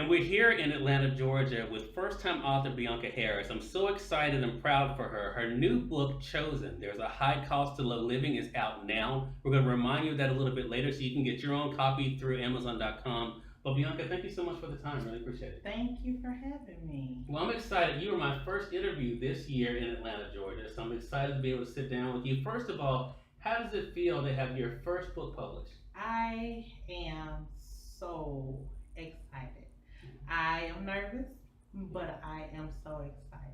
And we're here in Atlanta, Georgia with first time author Bianca Harris. I'm so excited and proud for her. Her new book, Chosen, There's a High Cost to Low Living, is out now. We're going to remind you of that a little bit later so you can get your own copy through Amazon.com. But Bianca, thank you so much for the time. Really appreciate it. Thank you for having me. Well, I'm excited. You were my first interview this year in Atlanta, Georgia. So I'm excited to be able to sit down with you. First of all, how does it feel to have your first book published? I am so excited. I am nervous, but I am so excited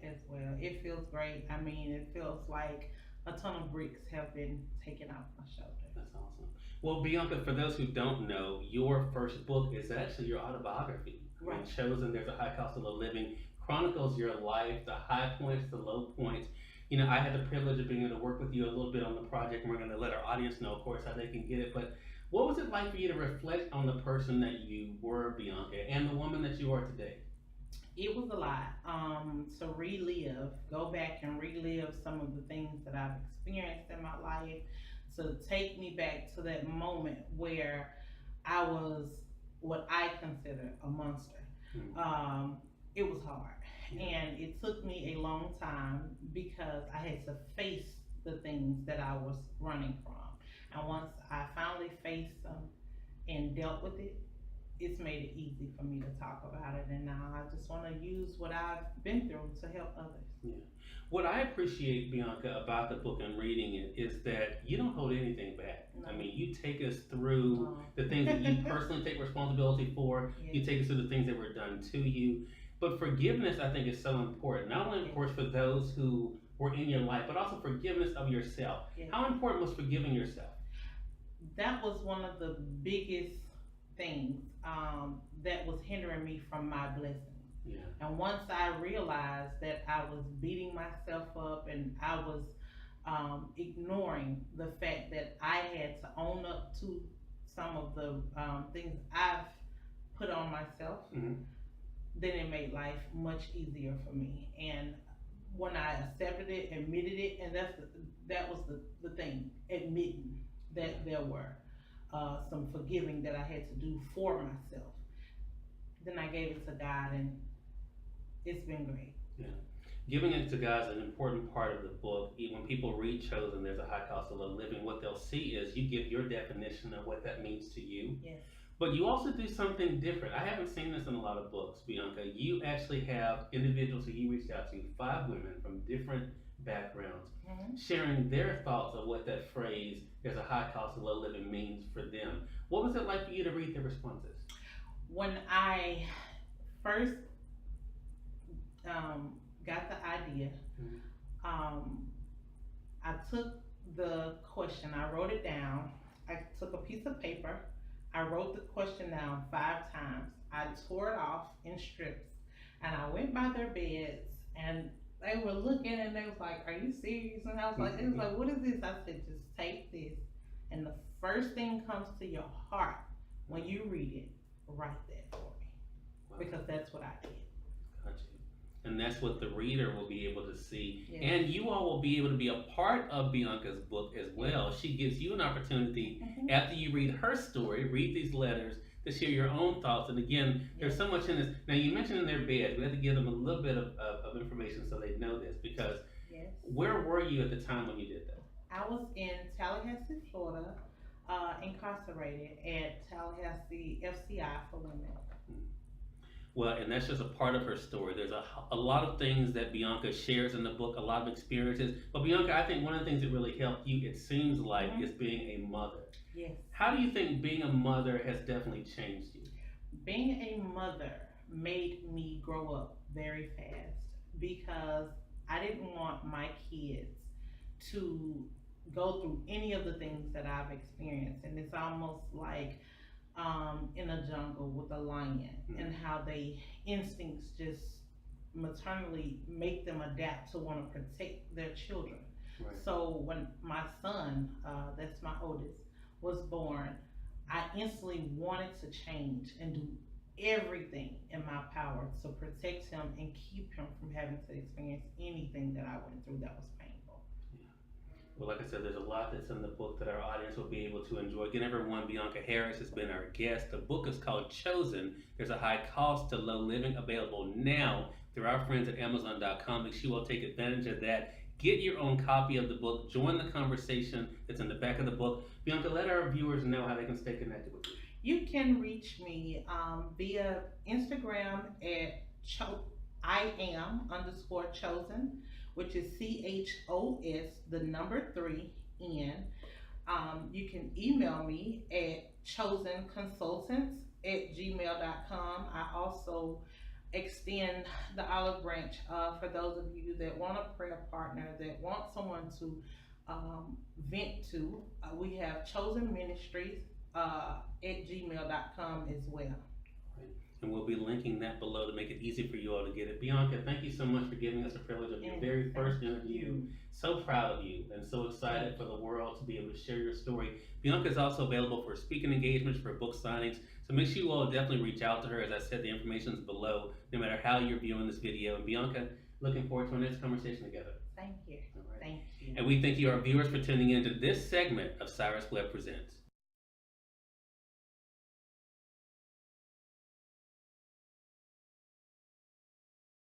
as well. It feels great. I mean, it feels like a ton of bricks have been taken off my shoulder. That's awesome. Well, Bianca, for those who don't know, your first book is actually your autobiography. Right. Chosen, There's a High Cost of Low Living, chronicles your life, the high points, the low points. You know, I had the privilege of being able to work with you a little bit on the project, and we're going to let our audience know, of course, how they can get it. But what was it like for you to reflect on the person that you were, Bianca, and the woman that you are today? It was a lot to relive, go back and relive some of the things that I've experienced in my life, to take me back to that moment where I was what I consider a monster. Mm. It was hard, Yeah. and it took me a long time because I had to face the things that I was running from. And once I finally faced them and dealt with it, it's made it easy for me to talk about it. And now I just want to use what I've been through to help others. Yeah. What I appreciate, Bianca, about the book and reading it is that you don't hold anything back. No. I mean, you take us through No. the things that you personally take responsibility for. Yes. You take us through the things that were done to you. But forgiveness, I think, is so important. Not only, of course, for those who were in your life, but also forgiveness of yourself. Yes. How important was forgiving yourself? That was one of the biggest things that was hindering me from my blessings. Yeah. And once I realized that I was beating myself up and I was ignoring the fact that I had to own up to some of the things I've put on myself, Mm-hmm. then it made life much easier for me. And when I accepted it, admitted it, and that was the thing, admitting that there were some forgiving that I had to do for myself. Then I gave it to God, and it's been great. Yeah. Giving it to God is an important part of the book. When people read Chosen, There's a High Cost of Low Living, what they'll see is you give your definition of what that means to you. Yes. But you also do something different. I haven't seen this in a lot of books, Bianca. You actually have individuals who you reached out to, 5 women from different backgrounds, Mm-hmm. sharing their thoughts of what that phrase, there's a high cost of low living, means for them. What was it like for you to read their responses? When I first got the idea, Mhm. I took the question, I wrote it down. I took a piece of paper, I wrote the question down 5 times. I tore it off in strips, and I went by their beds, and they were looking, and they was like, "Are you serious?" And I was like, "It was like, what is this?" I said, "Just take this, and the first thing comes to your heart when you read it, write that for me," Wow. because that's what I did. Got you. And that's what the reader will be able to see. Yes. And you all will be able to be a part of Bianca's book as well. She gives you an opportunity Mhm. after you read her story, read these letters, to share your own thoughts. And again, there's so much in this. Now, you mentioned in their beds, we have to give them a little bit of information so they know this, because Yes. where were you at the time when you did that? I was in Tallahassee, Florida, incarcerated at Tallahassee FCI for women. Well, and that's just a part of her story. There's a lot of things that Bianca shares in the book, a lot of experiences. But Bianca, I think one of the things that really helped you, it seems like, Mhm. is being a mother. Yes. How do you think being a mother has definitely changed you? Being a mother made me grow up very fast because I didn't want my kids to go through any of the things that I've experienced. And it's almost like in a jungle with a lion, and how they instincts just maternally make them adapt to want to protect their children. Right. So when my son, that's my oldest, was born, I instantly wanted to change and do everything in my power to protect him and keep him from having to experience anything that I went through that was painful. Well, like I said, there's a lot that's in the book that our audience will be able to enjoy. Again, everyone, Bianca Harris has been our guest. The book is called Chosen. There's a high cost to low living, available now through our friends at Amazon.com. Make sure you all take advantage of that. Get your own copy of the book. Join the conversation that's in the back of the book. Bianca, let our viewers know how they can stay connected with you. You can reach me via Instagram at I am underscore chosen, which is CHOS, the number 3 N. You can email me at chosenconsultants@gmail.com. I also extend the olive branch for those of you that want a prayer partner, that want someone to vent to. We have Chosen Ministries at gmail.com as well. And we'll be linking that below to make it easy for you all to get it. Bianca, thank you so much for giving us the privilege of your very first interview. So proud of you and so excited for the world to be able to share your story. Bianca is also available for speaking engagements, for book signings. So make sure you all definitely reach out to her. As I said, the information is below, no matter how you're viewing this video. And Bianca, looking forward to our next conversation together. Thank you. All right. Thank you. And we thank you, our viewers, for tuning in to this segment of Cyrus Webb Presents.